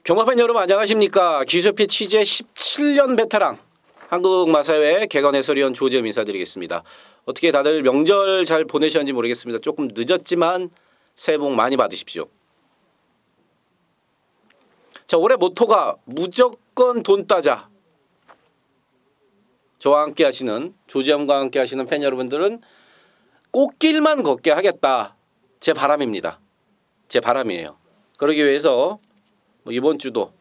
경마팬 여러분 안녕하십니까. 기수협회 취재 17년 베테랑 한국마사회 개건 해설위원 조재현 인사드리겠습니다. 어떻게 다들 명절 잘 보내셨는지 모르겠습니다. 조금 늦었지만 새해 복 많이 받으십시오. 자, 올해 모토가 무조건 돈 따자. 저와 함께 하시는, 조재현과 함께 하시는 팬 여러분들은 꽃길만 걷게 하겠다. 제 바람입니다. 제 바람이에요. 그러기 위해서 이번 주도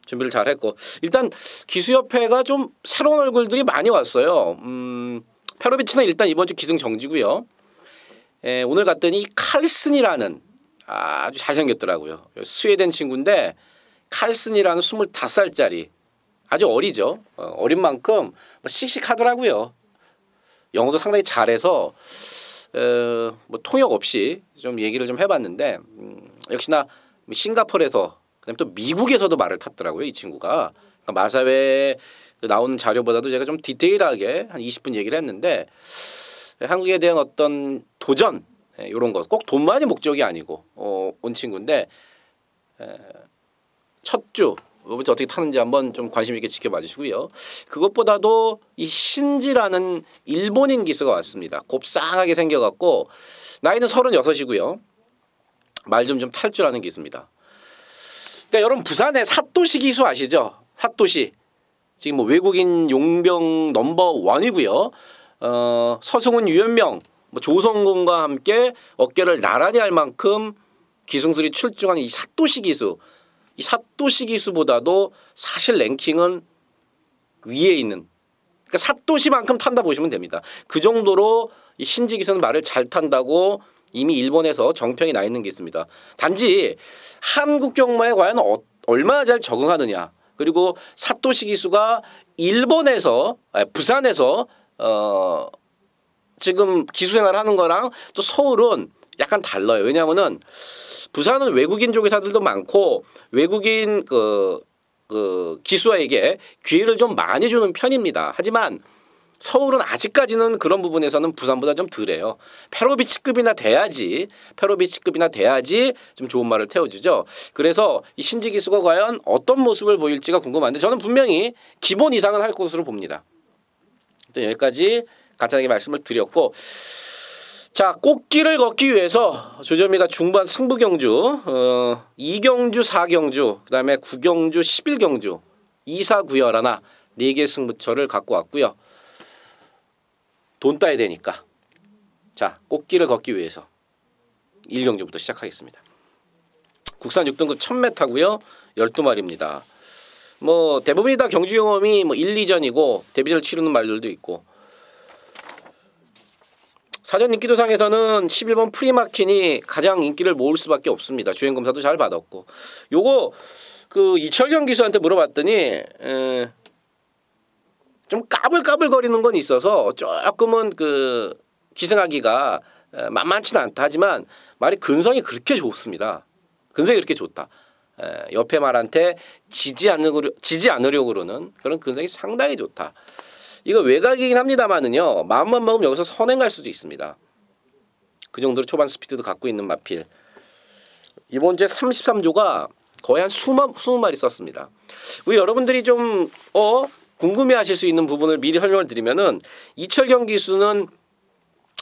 준비를 잘 했고, 일단 기수협회가 좀 새로운 얼굴들이 많이 왔어요. 페로비치는 일단 이번 주 기승정지고요. 오늘 갔더니 칼슨이라는 아주 잘생겼더라고요. 스웨덴 친구인데 칼슨이라는 25살짜리 아주 어리죠. 어린 만큼 씩씩하더라고요. 영어도 상당히 잘해서 통역 없이 좀 얘기를 좀 해봤는데 역시나 싱가포르에서 그다음에 또 미국에서도 말을 탔더라고요. 이 친구가. 그러니까 마사회에 나오는 자료보다도 제가 좀 디테일하게 한 20분 얘기를 했는데 한국에 대한 어떤 도전 이런 거 꼭 돈만이 목적이 아니고 온 친구인데 첫 주 어떻게 타는지 한번 좀 관심 있게 지켜봐 주시고요. 그것보다도 이 신지라는 일본인 기수가 왔습니다. 곱상하게 생겨갖고 나이는 36이고요. 말 좀 탈 줄 아는 기수입니다. 그러니까 여러분 부산의 사또시 기수 아시죠? 사또시 지금 뭐 외국인 용병 넘버 1이고요. 서승훈, 유현명, 조성공과 함께 어깨를 나란히 할 만큼 기승술이 출중한 이 사또시 기수. 이 사또시 기수보다도 사실 랭킹은 위에 있는. 그러니까 사또시만큼 탄다 보시면 됩니다. 그 정도로 이 신지 기수는 말을 잘 탄다고 이미 일본에서 정평이 나 있는 게 있습니다. 단지 한국 경마에 과연 얼마나 잘 적응하느냐. 그리고 사토시 기수가 일본에서 부산에서 지금 기수 생활을 하는 거랑 또 서울은 약간 달라요. 왜냐하면은 부산은 외국인 조교사들도 많고 외국인 기수에게 기회를 좀 많이 주는 편입니다. 하지만 서울은 아직까지는 그런 부분에서는 부산보다 좀 덜해요. 페로비치급이나 돼야지 좀 좋은 말을 태워주죠. 그래서 이 신지 기수가 과연 어떤 모습을 보일지가 궁금한데 저는 분명히 기본 이상은 할 것으로 봅니다. 일단 여기까지 간단하게 말씀을 드렸고, 자, 꽃길을 걷기 위해서 조점이가 중반 승부경주 2경주 4경주 그 다음에 9경주 11경주 2사 9열 하나 4개 승부처를 갖고 왔고요. 돈 따야 되니까. 자, 꽃길을 걷기 위해서 1경주부터 시작하겠습니다. 국산 6등급 1000m고요. 12마리입니다. 대부분이 다 경주 경험이 1, 2전이고 데뷔전을 치르는 말들도 있고. 사전 인기도상에서는 11번 프리마킨이 가장 인기를 모을 수밖에 없습니다. 주행 검사도 잘 받았고. 요거 이철경 기수한테 물어봤더니 좀 까불까불거리는 건 있어서 조금은 기승하기가 만만치는 않다. 하지만 말이 근성이 그렇게 좋습니다. 근성이 그렇게 좋다. 옆에 말한테 지지 않으려고 그러는 그런 근성이 상당히 좋다. 이거 외곽이긴 합니다만은요. 마음만 먹으면 여기서 선행 갈 수도 있습니다. 그 정도로 초반 스피드도 갖고 있는 마필. 이번 주에 33조가 거의 한 20마리 썼습니다. 우리 여러분들이 좀 궁금해하실 수 있는 부분을 미리 설명을 드리면은 이철경 기수는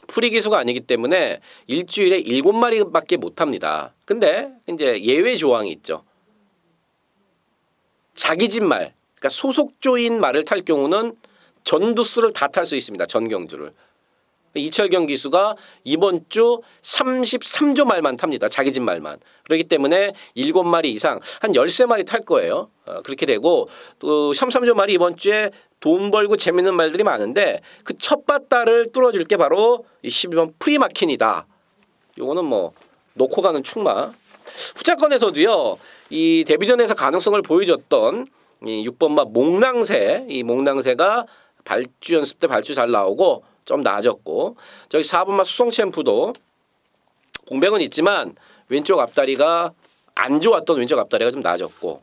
프리 기수가 아니기 때문에 일주일에 7마리밖에 못 합니다. 근데 이제 예외 조항이 있죠. 자기 집 말, 그러니까 소속조인 말을 탈 경우는 전두수를 다 탈 수 있습니다. 전경주를. 이철경 기수가 이번 주 33조 말만 탑니다. 자기 집 말만. 그렇기 때문에 7마리 이상 한 13마리 탈 거예요. 그렇게 되고 또 33조 말이 이번 주에 돈 벌고 재밌는 말들이 많은데 그 첫 바다를 뚫어줄 게 바로 이 12번 프리마킨이다. 요거는 놓고 가는 충마. 후차권에서도요. 이 데뷔전에서 가능성을 보여줬던 이 6번마 몽랑새. 이 몽랑새가 발주 연습 때 발주 잘 나오고 좀 나아졌고, 저기 4번마 수성 챔프도 공백은 있지만 왼쪽 앞다리가 안 좋았던 왼쪽 앞다리가 좀 나아졌고,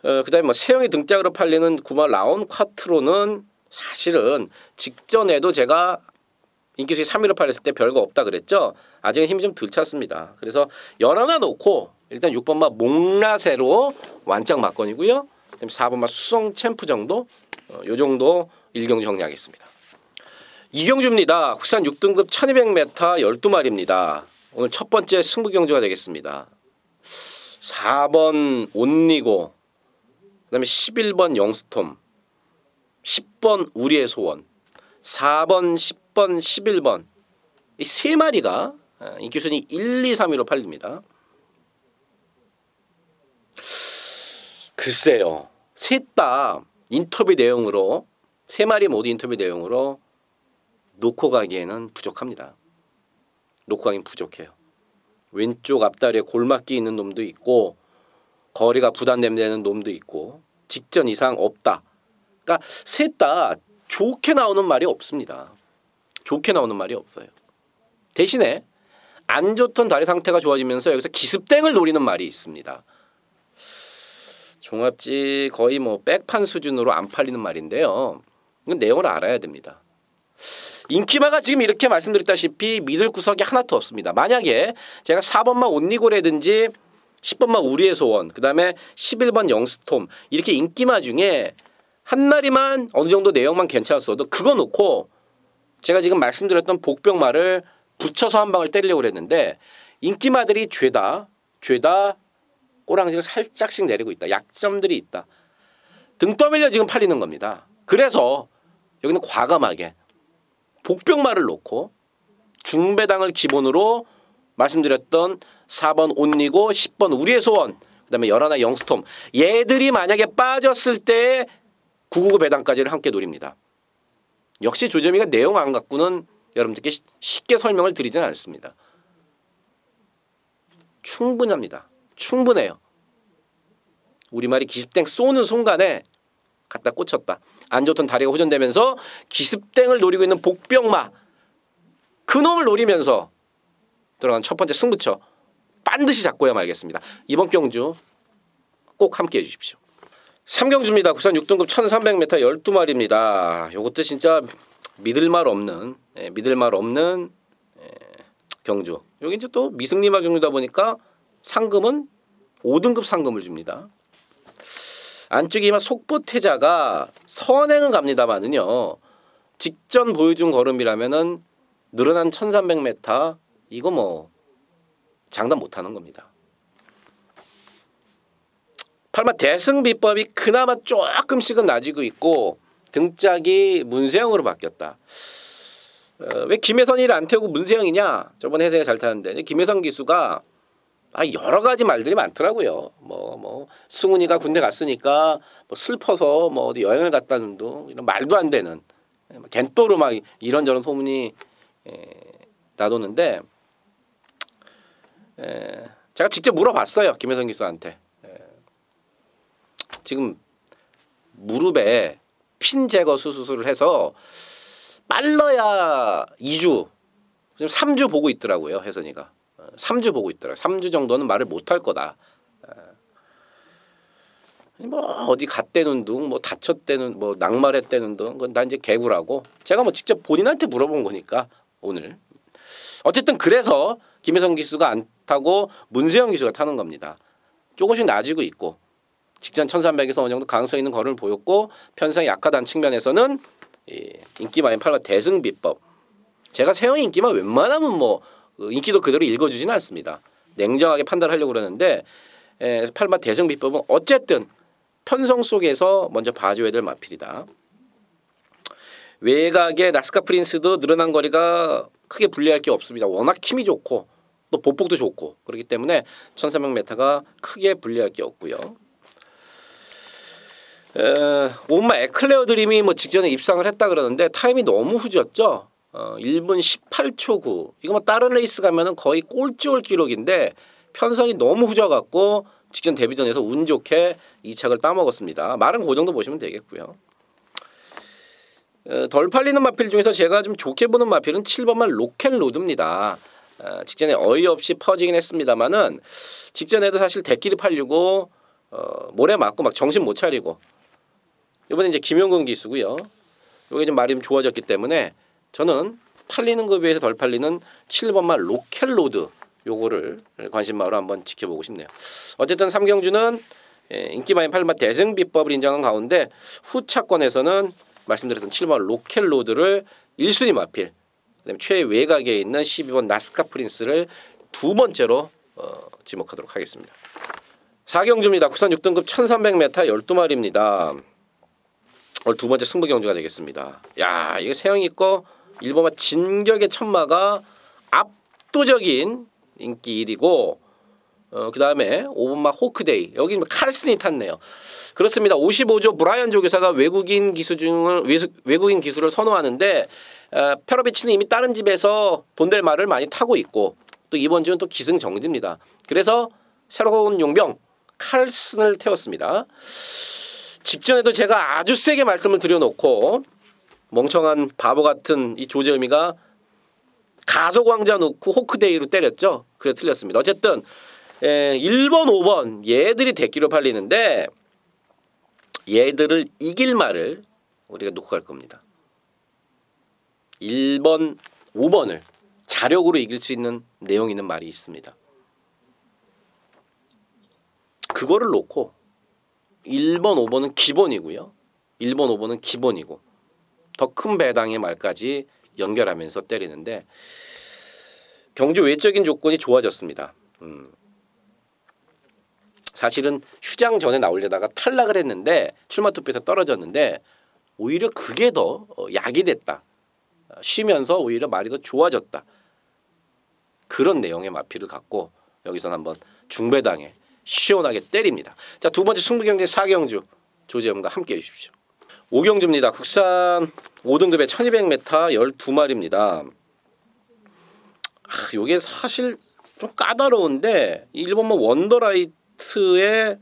그다음에 뭐 세영이 등짝으로 팔리는 9마 라온 콰트로는 사실은 직전에도 제가 인기수위 3위로 팔렸을 때 별거 없다 그랬죠. 아직은 힘이 좀 덜 찼습니다. 그래서 연하나 놓고 일단 6번마 몽라세로 완짝 막건이고요. 그다음에 4번마 수성 챔프 정도, 요 정도 1경주 정리하겠습니다. 2경주입니다. 국산 6등급 1200m 12마리입니다. 오늘 첫 번째 승부 경주가 되겠습니다. 4번 온리고, 그다음에 11번 영스톰, 10번 우리의 소원, 4번, 10번, 11번 이 세 마리가 인기순위 1, 2, 3위로 팔립니다. 글쎄요. 셋 다 인터뷰 내용으로 세 마리 모두 인터뷰 내용으로 놓고 가기에는 부족합니다. 놓고 가기엔 부족해요. 왼쪽 앞다리에 골막기 있는 놈도 있고 거리가 부담되는 놈도 있고 직전 이상 없다. 그러니까 셋 다 좋게 나오는 말이 없습니다. 좋게 나오는 말이 없어요. 대신에 안 좋던 다리 상태가 좋아지면서 여기서 기습땡을 노리는 말이 있습니다. 종합지 거의 뭐 백판 수준으로 안 팔리는 말인데요. 이건 내용을 알아야 됩니다. 인기마가 지금 이렇게 말씀드렸다시피 믿을 구석이 하나도 없습니다. 만약에 제가 4번마 온리고라든지 10번마 우리의 소원, 그 다음에 11번 영스톰 이렇게 인기마 중에 한 마리만 어느 정도 내용만 괜찮았어도 그거 놓고 제가 지금 말씀드렸던 복병마를 붙여서 한 방을 때리려고 그랬는데 인기마들이 죄다 꼬랑지를 살짝씩 내리고 있다. 약점들이 있다. 등 떠밀려 지금 팔리는 겁니다. 그래서 여기는 과감하게 복병마를 놓고 중배당을 기본으로 말씀드렸던 4번 온리고 10번 우리의 소원 그 다음에 11 영스톰 얘들이 만약에 빠졌을 때 999 배당까지를 함께 노립니다. 역시 조재미가 내용 안 갖고는 여러분들께 쉽게 설명을 드리지는 않습니다. 충분합니다. 충분해요. 우리말이 기습땡 쏘는 순간에 갖다 꽂혔다. 안 좋던 다리가 호전되면서 기습땡을 노리고 있는 복병마 그놈을 노리면서 들어간 첫 번째 승부처 반드시 잡고야 말겠습니다. 이번 경주 꼭 함께해 주십시오. 3경주입니다. 국산 6등급 1300m 12마리입니다. 요것도 진짜 믿을 말 없는 경주. 여기 이제 또 미승리마 경주다 보니까 상금은 5등급 상금을 줍니다. 안쪽에 막 속보태자가 선행은 갑니다만은요. 직전 보여준 걸음이라면은 늘어난 1300m 이거 뭐 장담 못하는 겁니다. 8마 대승 비법이 그나마 조금씩은 나아지고 있고 등짝이 문세영으로 바뀌었다. 왜 김혜선이를 안 태우고 문세영이냐? 저번 해성이 잘 타는데 김혜선 기수가 여러 가지 말들이 많더라고요. 뭐 승훈이가 군대 갔으니까 뭐 슬퍼서 뭐 어디 여행을 갔다는 둥 이런 말도 안 되는 겐또로 막 이런저런 소문이 나도는데 제가 직접 물어봤어요. 김혜선 기수한테. 지금 무릎에 핀 제거 수술을 해서 빨라야 2주, 지금 3주 보고 있더라고요. 혜선이가. 3주 보고 있더라고요. 3주 정도는 말을 못할 거다. 뭐 어디 갔대는 둥, 뭐 다쳤대는, 뭐 낙마했대는 둥, 그건 다 이제 개구라고. 제가 뭐 직접 본인한테 물어본 거니까 오늘. 어쨌든 그래서 김혜선 기수가 안 타고 문세영 기수가 타는 겁니다. 조금씩 나아지고 있고 직전 1300에서 어느 정도 가능성 있는 걸음을 보였고 편성이 약하다는 측면에서는 인기마인 8마 대승 비법. 제가 세영이 인기마 웬만하면 뭐 인기도 그대로 읽어주지는 않습니다. 냉정하게 판단하려고 그러는데 8마 대승 비법은 어쨌든 편성 속에서 먼저 봐줘야 될 마필이다. 외곽의 나스카 프린스도 늘어난 거리가 크게 불리할 게 없습니다. 워낙 힘이 좋고 또 보폭도 좋고 그렇기 때문에 1300m가 크게 불리할 게 없고요. 온마 에클레어 드림이 뭐 직전에 입상을 했다 그러는데 타임이 너무 후졌죠. 1분 18초 9. 이거 뭐 다른 레이스 가면은 거의 꼴찌올 기록인데 편성이 너무 후져갖고 직전 데뷔전에서 운 좋게 2착을 따먹었습니다. 말은 그 정도 보시면 되겠고요. 덜 팔리는 마필 중에서 제가 좀 좋게 보는 마필은 7번만 로켓로드입니다. 직전에 어이없이 퍼지긴 했습니다만은 직전에도 사실 대끼리 팔리고 모래 맞고 막 정신 못 차리고 이번에 이제 김용근 기수고요. 이게 좀 말이 좀 좋아졌기 때문에 저는 팔리는 것에 비해서 덜 팔리는 7번마 로켓로드 요거를 관심마로 한번 지켜보고 싶네요. 어쨌든 3경주는 인기 많이 팔린 대승 비법을 인정한 가운데 후차권에서는 말씀드렸던 7번 로켓로드를 1순위 마필, 그다음에 최외곽에 있는 12번 나스카 프린스를 두 번째로 지목하도록 하겠습니다. 4경주입니다. 국산 6등급 1300m 12마리입니다. 오늘 두 번째 승부 경주가 되겠습니다. 야, 이거 세영이 거 1번마 진격의 천마가 압도적인 인기 1위고 그 다음에 5번마 호크데이 여기 칼슨이 탔네요. 그렇습니다. 55조 브라이언 조교사가 외국인 기수를 선호하는데 페로비치는 이미 다른 집에서 돈 될 말을 많이 타고 있고 또 이번 주는 또 기승정지입니다. 그래서 새로운 용병 칼슨을 태웠습니다. 직전에도 제가 아주 세게 말씀을 드려놓고 멍청한 바보 같은 이 조재음이가 가속왕자 놓고 호크데이로 때렸죠. 그래 틀렸습니다. 어쨌든 1번, 5번 얘들이 대기로 팔리는데 얘들을 이길 말을 우리가 놓고 갈 겁니다. 1번, 5번을 자력으로 이길 수 있는 내용 있는 말이 있습니다. 그거를 놓고 1번, 5번은 기본이고요. 1번, 5번은 기본이고 더 큰 배당의 말까지 연결하면서 때리는데 경주 외적인 조건이 좋아졌습니다. 사실은 휴장 전에 나오려다가 탈락을 했는데 출마 투표에서 떨어졌는데 오히려 그게 더 약이 됐다. 쉬면서 오히려 말이 더 좋아졌다. 그런 내용의 마피를 갖고 여기서는 한번 중배당에 시원하게 때립니다. 자, 두 번째 승부경기 4경주 조재현과 함께 해주십시오. 5경주입니다. 국산 5등급의 1200m 12마리입니다. 이게 사실 좀 까다로운데 1번만 원더라이트에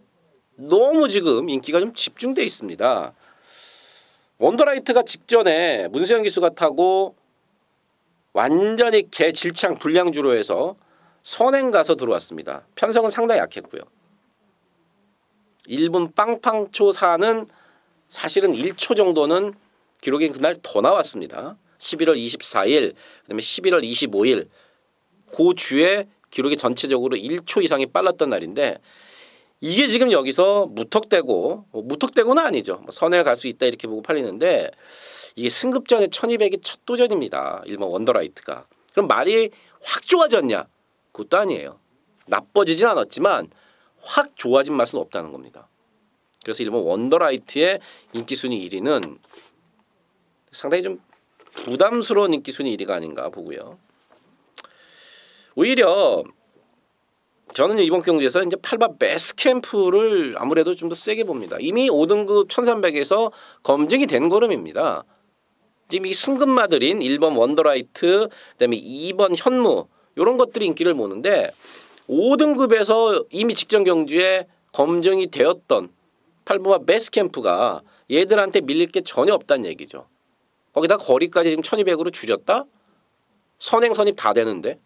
너무 지금 인기가 좀 집중돼 있습니다. 원더라이트가 직전에 문세영 기수가 타고 완전히 개질창 불량주로 해서 선행 가서 들어왔습니다. 편성은 상당히 약했고요. 1분 빵빵초 4는 사실은 1초 정도는 기록이 그날 더 나왔습니다. 11월 24일 그다음에 11월 25일 그 주에 기록이 전체적으로 1초 이상이 빨랐던 날인데 이게 지금 여기서 무턱대고는 아니죠. 선행을 갈 수 있다 이렇게 보고 팔리는데 이게 승급전에 1200이 첫 도전입니다. 1번 원더라이트가. 그럼 말이 확 좋아졌냐? 그것도 아니에요. 나빠지진 않았지만 확 좋아진 맛은 없다는 겁니다. 그래서 1번 원더라이트의 인기순위 1위는 상당히 좀 부담스러운 인기순위 1위가 아닌가 보고요. 오히려 저는 이번 경주에서 이제 8번 베스캠프를 아무래도 좀 더 세게 봅니다. 이미 5등급 1300에서 검증이 된 걸음입니다. 지금 이 승급마들인 1번 원더라이트, 그다음에 2번 현무 이런 것들이 인기를 모는데 5등급에서 이미 직전 경주에 검증이 되었던 8번마 베스캠프가 얘들한테 밀릴 게 전혀 없다는 얘기죠. 거기다 거리까지 지금 1200으로 줄였다? 선행 선입 다 되는데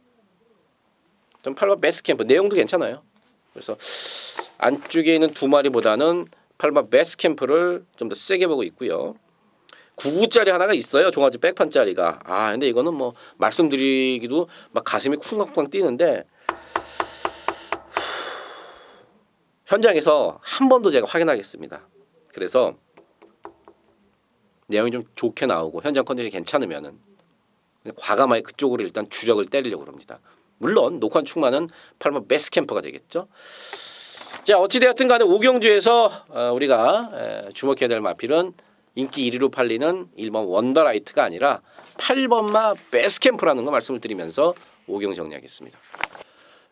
좀 8번 베스캠프 내용도 괜찮아요. 그래서 안쪽에 있는 두 마리보다는 8번 베스캠프를 좀 더 세게 보고 있고요. 99짜리 하나가 있어요. 종아지 백판짜리가. 근데 이거는 뭐 말씀드리기도 막 가슴이 쿵쾅쿵쾅 뛰는데 현장에서 한 번 더 제가 확인하겠습니다. 그래서 내용이 좀 좋게 나오고 현장 컨디션이 괜찮으면은 과감하게 그쪽으로 일단 주력을 때리려고 합니다. 물론 녹환 충만은 8번 베스캠프가 되겠죠. 자, 어찌되었든 간에 5경주에서 우리가 주목해야 될 마필은 인기 1위로 팔리는 1번 원더라이트가 아니라 8번마 베스캠프라는 거 말씀을 드리면서 5경주 정리하겠습니다.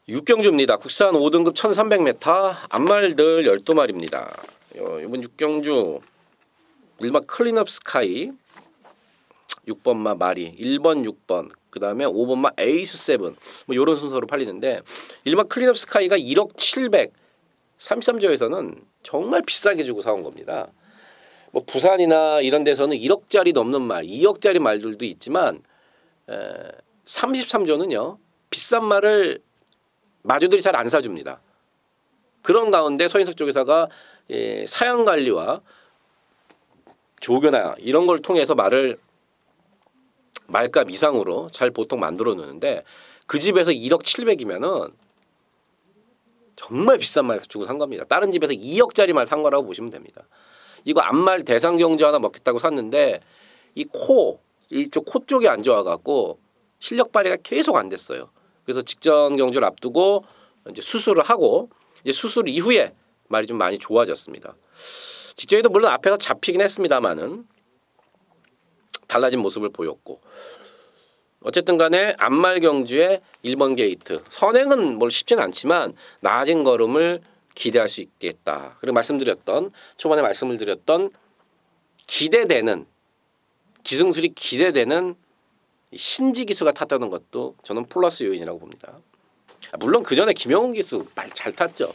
6경주입니다. 국산 5등급 1300m 암말들 12마리입니다. 이번 6경주 1번 클린업 스카이 6번마 마리 1번 6번 그 다음에 5번마 에이스 7 뭐 이런 순서로 팔리는데 1번 클린업 스카이가 1억 700 33조에서는 정말 비싸게 주고 사온 겁니다. 뭐 부산이나 이런 데서는 1억짜리 넘는 말 2억짜리 말들도 있지만 33조는요 비싼 말을 마주들이 잘 안 사줍니다. 그런 가운데 서인석 조교사가 사양 관리와 조교나 이런 걸 통해서 말값 이상으로 잘 보통 만들어 놓는데 그 집에서 1억 7백이면은 정말 비싼 말 주고 산 겁니다. 다른 집에서 2억짜리 말 산 거라고 보시면 됩니다. 이거 앞말 대상경주 하나 먹겠다고 샀는데 이쪽 코 쪽이 안 좋아갖고 실력 발휘가 계속 안 됐어요. 그래서 직전 경주를 앞두고 이제 수술을 하고 이제 수술 이후에 말이 좀 많이 좋아졌습니다. 직전에도 물론 앞에서 잡히긴 했습니다만은 달라진 모습을 보였고 어쨌든 간에 앞말 경주의 1번 게이트 선행은 뭘 쉽지는 않지만 나아진 걸음을 기대할 수 있겠다. 그리고 초반에 말씀을 드렸던 기대되는 기승술이 기대되는 신지 기수가 탔다는 것도 저는 플러스 요인이라고 봅니다. 물론 그 전에 김영훈 기수 말 잘 탔죠.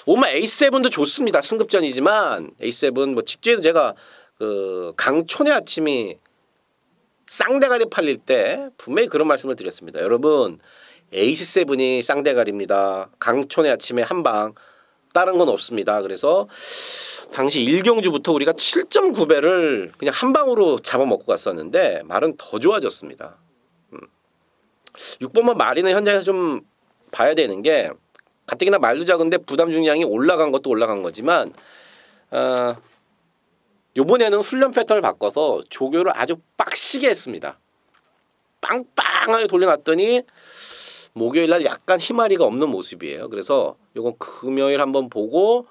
오마 A7도 좋습니다. 승급전이지만 A7 뭐 직전에도 제가 그 강촌의 아침이 쌍대가리 팔릴 때 분명히 그런 말씀을 드렸습니다. 여러분 에이스7이 쌍대가리입니다. 강촌의 아침에 한방 다른 건 없습니다. 그래서 당시 1경주부터 우리가 7.9배를 그냥 한 방으로 잡아먹고 갔었는데 말은 더 좋아졌습니다. 6번만 말이는 현장에서 좀 봐야 되는 게 가뜩이나 말도 작은데 부담 중량이 올라간 것도 올라간 거지만 요번에는 훈련 패턴을 바꿔서 조교를 아주 빡시게 했습니다. 빵빵하게 돌려놨더니 목요일날 약간 희마리가 없는 모습이에요. 그래서 요건 금요일 한번 보고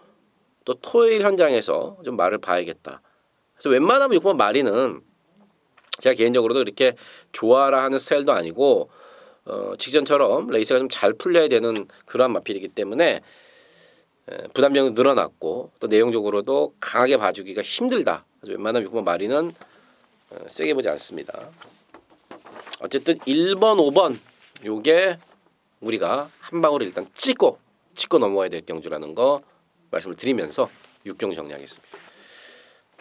또 토요일 현장에서 좀 말을 봐야겠다. 그래서 웬만하면 6번 마리는 제가 개인적으로도 이렇게 좋아라 하는 스타일도 아니고 직전처럼 레이스가 좀 잘 풀려야 되는 그러한 마필이기 때문에 부담량이 늘어났고 또 내용적으로도 강하게 봐주기가 힘들다. 그래서 웬만하면 6번 마리는 세게 보지 않습니다. 어쨌든 1번, 5번 요게 우리가 한 방울을 일단 찍고 넘어와야 될 경주라는 거 말씀을 드리면서 6경주 정리하겠습니다.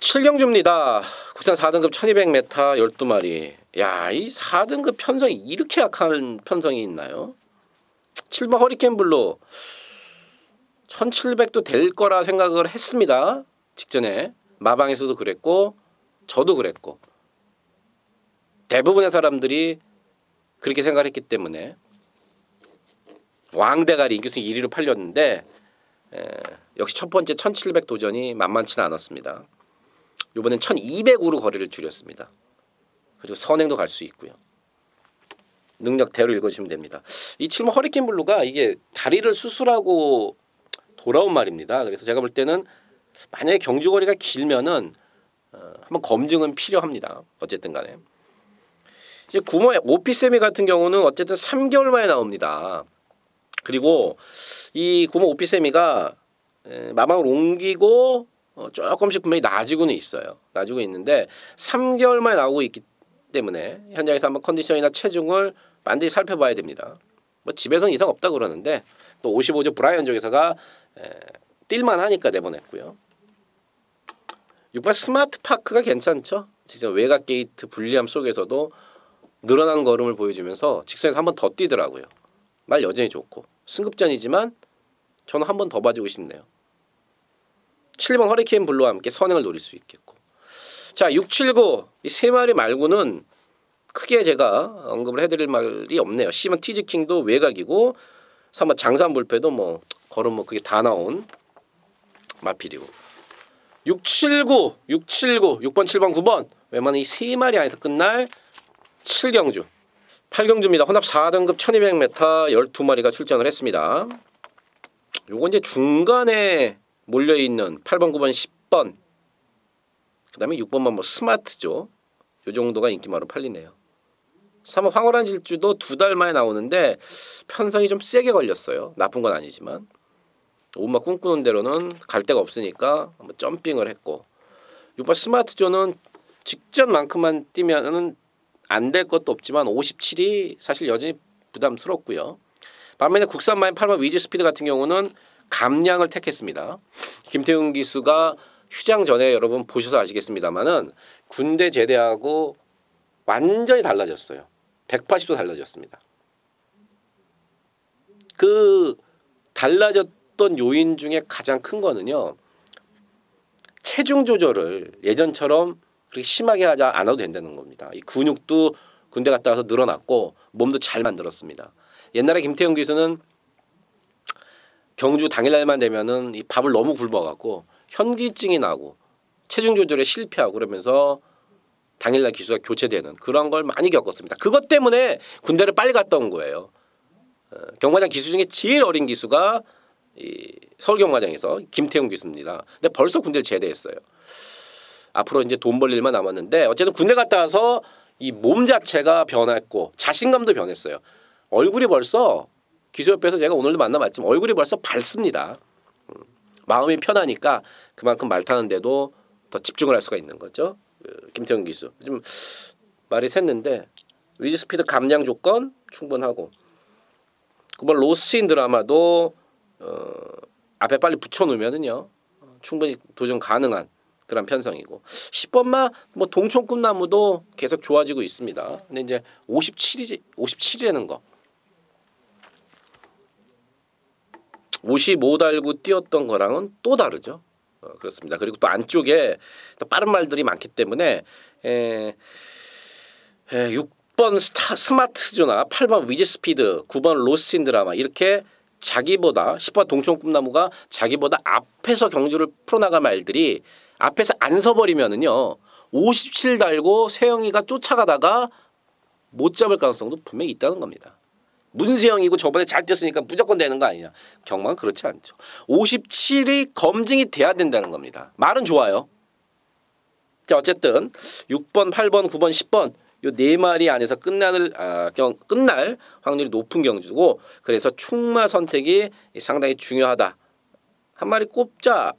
7경주입니다. 국산 4등급 1200m 12마리. 야, 이 4등급 편성이 이렇게 약한 편성이 있나요? 7번 허리케인 블루 1700도 될 거라 생각을 했습니다. 직전에 마방에서도 그랬고 저도 그랬고 대부분의 사람들이 그렇게 생각했기 때문에 왕대가리 인기순위 1위로 팔렸는데 역시 첫 번째 1700 도전이 만만치는 않았습니다. 이번엔 1200으로 거리를 줄였습니다. 그리고 선행도 갈 수 있고요. 능력대로 읽어주시면 됩니다. 이 7번 허리케인 블루가 이게 다리를 수술하고 돌아온 말입니다. 그래서 제가 볼 때는 만약에 경주거리가 길면은 한번 검증은 필요합니다. 어쨌든 간에 이제 9번 오피세미 같은 경우는 어쨌든 3개월 만에 나옵니다. 그리고 이 9번 오피세미가 마방을 옮기고 조금씩 분명히 나아지고는 있어요. 나아지고 있는데 3개월 만에 나오고 있기 때문에 현장에서 한번 컨디션이나 체중을 반드시 살펴봐야 됩니다. 뭐 집에서는 이상 없다고 그러는데 또 55조 브라이언 쪽에서가 뛸만 하니까 내보냈고요. 6번 스마트 파크가 괜찮죠. 진짜 외곽 게이트 불리함 속에서도 늘어난 걸음을 보여주면서 직선에서 한 번 더 뛰더라고요. 말 여전히 좋고 승급전이지만 저는 한 번 더 봐주고 싶네요. 7번 허리케인 블루와 함께 선행을 노릴 수 있겠고 자 6, 7, 9 이 세 마리 말고는 크게 제가 언급을 해드릴 말이 없네요. 10번 티즈킹도 외곽이고 3번 장산불패도 뭐 걸음 뭐 그게 다 나온 마필이고 6, 7, 9, 6, 7, 9, 6번, 7번, 9번 웬만한 이 세 마리 안에서 끝날 7경주 8경주입니다. 혼합 4등급 1200m 12마리가 출전을 했습니다. 요건 이제 중간에 몰려있는 8번, 9번, 10번 그 다음에 6번만 뭐 스마트죠. 요 정도가 인기마로 팔리네요. 3번 황홀한 질주도 2달 만에 나오는데 편성이 좀 세게 걸렸어요. 나쁜 건 아니지만 5번 꿈꾸는 대로는 갈 데가 없으니까 한번 점핑을 했고 6번 스마트조는 직전만큼만 뛰면은 안 될 것도 없지만 57이 사실 여전히 부담스럽고요. 반면에 국산 마인 8번 위즈 스피드 같은 경우는 감량을 택했습니다. 김태훈 기수가 휴장 전에 여러분 보셔서 아시겠습니다만은 군대 제대하고 완전히 달라졌어요. 180도 달라졌습니다. 그 달라졌던 어려웠던 요인 중에 가장 큰 거는요. 체중 조절을 예전처럼 그렇게 심하게 하지 않아도 된다는 겁니다. 이 근육도 군대 갔다 와서 늘어났고 몸도 잘 만들었습니다. 옛날에 김태형 기수는 경주 당일날만 되면은 이 밥을 너무 굶어갖고 현기증이 나고 체중 조절에 실패하고 그러면서 당일날 기수가 교체되는 그런 걸 많이 겪었습니다. 그것 때문에 군대를 빨리 갔다 온 거예요. 경마장 기수 중에 제일 어린 기수가 이 서울 경마장에서 김태형 기수입니다. 근데 벌써 군대를 제대했어요. 앞으로 이제 돈 벌 일만 남았는데 어쨌든 군대 갔다 와서 이 몸 자체가 변했고 자신감도 변했어요. 얼굴이 벌써 기수 옆에서 제가 오늘도 만나봤지만 얼굴이 벌써 밝습니다. 마음이 편하니까 그만큼 말 타는데도 더 집중을 할 수가 있는 거죠. 김태형 기수 좀 말이 샜는데 위즈 스피드 감량 조건 충분하고 그번 로스인 드라마도 앞에 빨리 붙여놓으면은요 충분히 도전 가능한 그런 편성이고 10번마 뭐 동촌 꿈나무도 계속 좋아지고 있습니다. 근데 이제 57이라는 거 55달고 뛰었던 거랑은 또 다르죠. 그렇습니다. 그리고 또 안쪽에 또 빠른 말들이 많기 때문에 6번 스마트조나 8번 위즈스피드 9번 로스인 드라마 이렇게 자기보다 10번 동촌 꿈나무가 자기보다 앞에서 경주를 풀어나간 말들이 앞에서 안 서버리면은요 57 달고 세영이가 쫓아가다가 못 잡을 가능성도 분명히 있다는 겁니다. 문세영이고 저번에 잘 뛰었으니까 무조건 되는 거 아니냐. 경마는 그렇지 않죠. 57이 검증이 돼야 된다는 겁니다. 말은 좋아요. 자 어쨌든 6번, 8번, 9번, 10번 요 네 마리 안에서 끝날 확률이 높은 경주고 그래서 충마 선택이 상당히 중요하다. 한 마리 꼽자.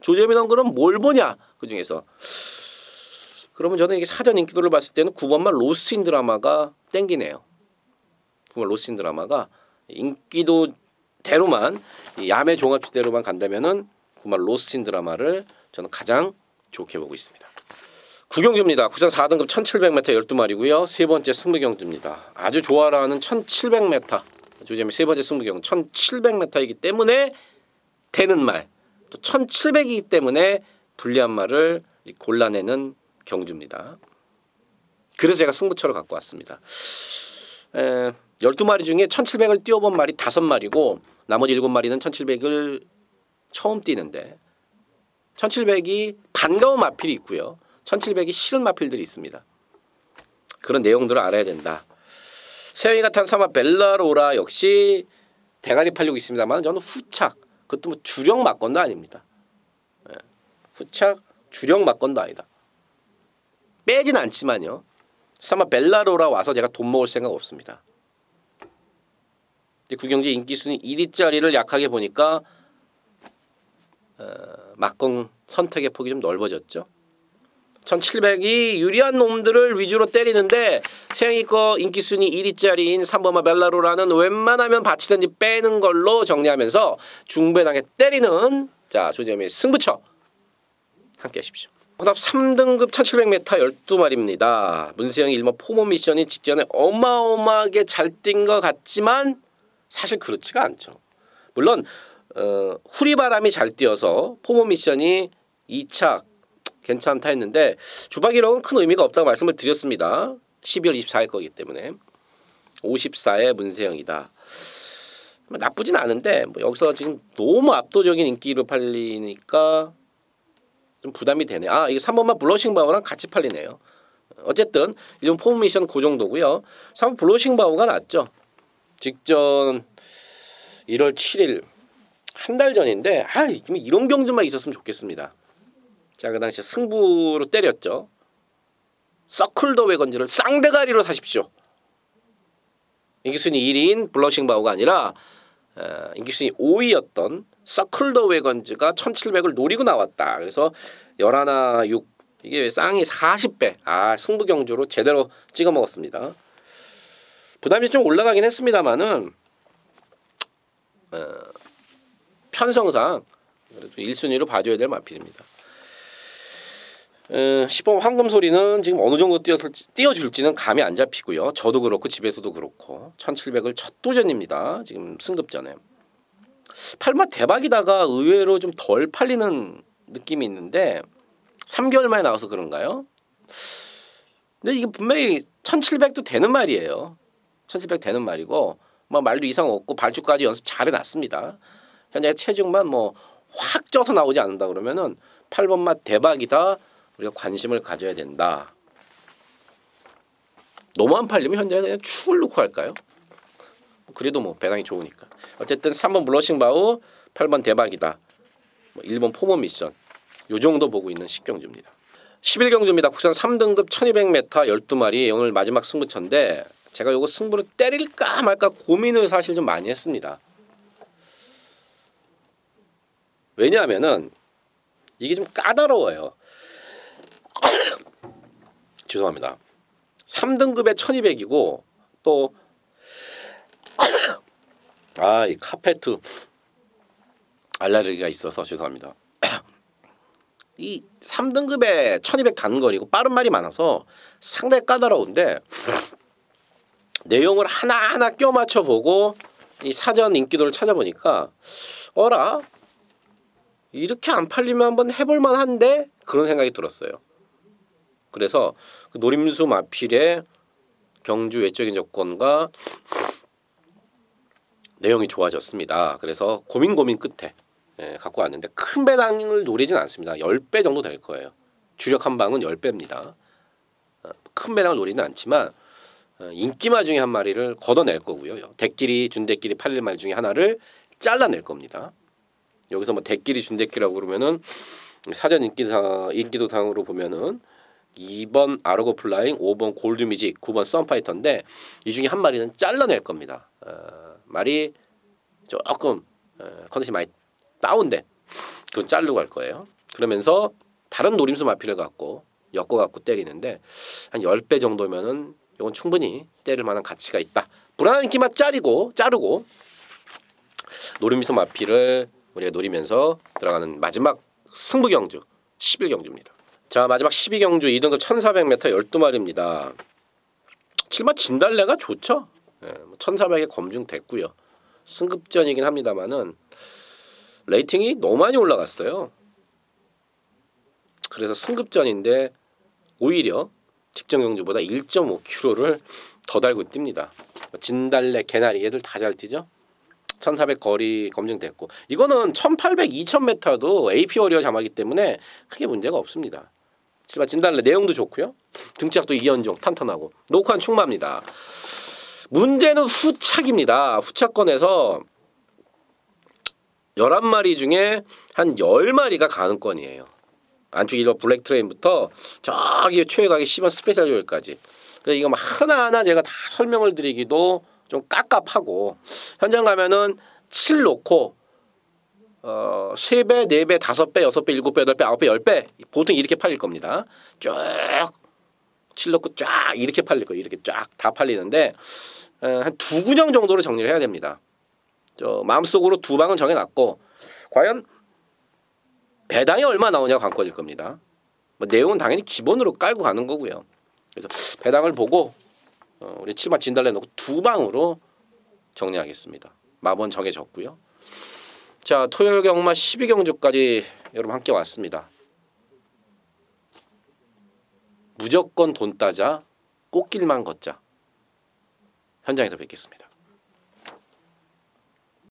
조재미 넌 그럼 뭘 보냐 그 중에서. 그러면 저는 이게 사전 인기도를 봤을 때는 9번만 로스인 드라마가 땡기네요. 9번 로스인 드라마가 인기도대로만 야매 종합지대로만 간다면은 9번 로스인 드라마를 저는 가장 좋게 보고 있습니다. 구경주입니다. 구상 4등급 1700m 12마리고요. 세 번째 승부경주입니다. 아주 좋아라는 1700m 조재미 세 번째 승부경 1700m이기 때문에 되는 말 또 1700이기 때문에 불리한 말을 골라내는 경주입니다. 그래서 제가 승부처를 갖고 왔습니다. 12마리 중에 1700을 띄워본 말이 5마리고 나머지 7마리는 1700을 처음 뛰는데 1700이 반가운 마필이 있고요. 1700이 싫은 마필들이 있습니다. 그런 내용들을 알아야 된다. 세영이가 탄 3화 벨라로라 역시 대가리 팔리고 있습니다만 저는 후착 그것도 뭐 주력 막건도 아닙니다. 후착 주력 막건도 아니다. 빼진 않지만요. 3화 벨라로라 와서 제가 돈 먹을 생각 없습니다. 구경지 인기순위 1위짜리를 약하게 보니까 막건 선택의 폭이 좀 넓어졌죠. 1700이 유리한 놈들을 위주로 때리는데 세영이 거 인기순위 1위짜리인 3번마 벨라로라는 웬만하면 받치든지 빼는 걸로 정리하면서 중배당에 때리는 자 조재미의 승부처 함께 하십시오. 정답 3등급 1700m 12마리입니다. 문세영이 1번 포모 미션이 직전에 어마어마하게 잘 뛴 것 같지만 사실 그렇지가 않죠. 물론 후리바람이 잘 뛰어서 포모 미션이 2착 괜찮다 했는데 주바기록은 큰 의미가 없다고 말씀을 드렸습니다. 12월 24일 거기 때문에 54의 문세영이다. 나쁘진 않은데 뭐 여기서 지금 너무 압도적인 인기로 팔리니까 좀 부담이 되네. 아 이게 3번만 블러싱 바우랑 같이 팔리네요. 어쨌든 이런 포모 미션 그 정도고요. 3번 블러싱 바우가 낫죠. 직전 1월 7일 한 달 전인데 이런 경주만 있었으면 좋겠습니다. 자, 그 당시에 승부로 때렸죠. 서클 더 웨건즈를 쌍대가리로 사십시오. 인기순위 1위인 블러싱 바우가 아니라 인기순위 5위였던 서클 더 웨건즈가 1700을 노리고 나왔다. 그래서 11, 6 이게 쌍이 40배. 승부 경주로 제대로 찍어 먹었습니다. 부담이 좀 올라가긴 했습니다만은 편성상 그래도 1순위로 봐줘야 될 마필입니다. 10번 황금소리는 지금 어느 정도 띄워줄지는 감이 안 잡히고요. 저도 그렇고 집에서도 그렇고 1700을 첫 도전입니다. 지금 승급전에 8번 대박이다가 의외로 좀 덜 팔리는 느낌이 있는데 3개월 만에 나와서 그런가요? 근데 이게 분명히 1700도 되는 말이에요. 1700 되는 말이고 뭐 말도 이상 없고 발주까지 연습 잘 해놨습니다. 현재 체중만 뭐 확 쪄서 나오지 않는다 그러면은 8번 맛 대박이다. 우리가 관심을 가져야 된다. 너무 안 팔리면 현재 그냥 축을 놓고 할까요? 그래도 뭐 배당이 좋으니까. 어쨌든 3번 블러싱 바우, 8번 대박이다. 뭐 1번 포모 미션. 요 정도 보고 있는 식경주입니다. 11경주입니다. 국산 3등급 1200m 12마리 오늘 마지막 승부처인데 제가 요거 승부를 때릴까 말까 고민을 사실 좀 많이 했습니다. 왜냐하면은 이게 좀 까다로워요. 죄송합니다. 3등급에 1200이고 또 이 카페트 알레르기가 있어서 죄송합니다. 이 3등급에 1200 단거리고 빠른 말이 많아서 상당히 까다로운데 내용을 하나하나 껴 맞춰 보고 이 사전 인기도를 찾아보니까 어라? 이렇게 안 팔리면 한번 해볼 만한데 그런 생각이 들었어요. 그래서 그 노림수 마필의 경주 외적인 조건과 내용이 좋아졌습니다. 그래서 고민 끝에 갖고 왔는데 큰 배당을 노리진 않습니다. 10배 정도 될 거예요. 주력 한방은 10배입니다. 큰 배당을 노리는 않지만 인기마 중에 한 마리를 걷어낼 거고요. 대끼리, 준대끼리 팔릴 말 중에 하나를 잘라낼 겁니다. 여기서 뭐 대끼리, 준대끼리라고 그러면은 사전 인기도상으로 보면은 2번 아르고 플라잉, 5번 골드뮤직, 9번 썬파이터인데 이 중에 한 마리는 잘라낼 겁니다. 말이 조금 컨디션이 많이 다운된 그건 자르고 갈 거예요. 그러면서 다른 노림수 마피를 갖고 엮어갖고 때리는데 한 10배 정도면은 이건 충분히 때릴 만한 가치가 있다. 불안한 인기만 자르고 노림수 마피를 우리가 노리면서 들어가는 마지막 승부경주 11경주입니다. 자, 마지막 12경주 2등급 1400m 12마리입니다. 7마 진달래가 좋죠. 1400에 검증됐고요. 승급전이긴 합니다만은 레이팅이 너무 많이 올라갔어요. 그래서 승급전인데 오히려 직전 경주보다 1.5kg를 더 달고 뜁니다. 진달래, 개나리 얘들 다 잘 뛰죠. 1400 거리 검증됐고 이거는 1800, 2000m도 AP 워리어 자마기 때문에 크게 문제가 없습니다. 하지만 진달래 내용도 좋고요. 등짝도 이연종 탄탄하고 노크한 충마입니다. 문제는 후착입니다. 후착권에서 11마리 중에 한 10마리가 가능권이에요. 안쪽 1번 블랙 트레인부터 저기 최외곽의 10번 스페셜 조일까지. 그래서 이거 하나하나 제가 다 설명을 드리기도 좀 깝깝하고 현장 가면은 7 놓고 3배, 4배, 5배, 6배, 7배, 8배, 9배, 10배 보통 이렇게 팔릴 겁니다. 쭉 7 놓고 쫙 이렇게 팔릴 거예요. 이렇게 쫙 다 팔리는데 한 2구정 정도로 정리를 해야 됩니다. 마음속으로 2방은 정해놨고 과연 배당이 얼마 나오냐가 관건일 겁니다. 뭐 내용은 당연히 기본으로 깔고 가는 거고요. 그래서 배당을 보고 우리 7번 진달래 놓고 2방으로 정리하겠습니다. 마번 정해졌고요. 자, 토요일 경마 12경주까지 여러분 함께 왔습니다. 무조건 돈 따자, 꽃길만 걷자. 현장에서 뵙겠습니다.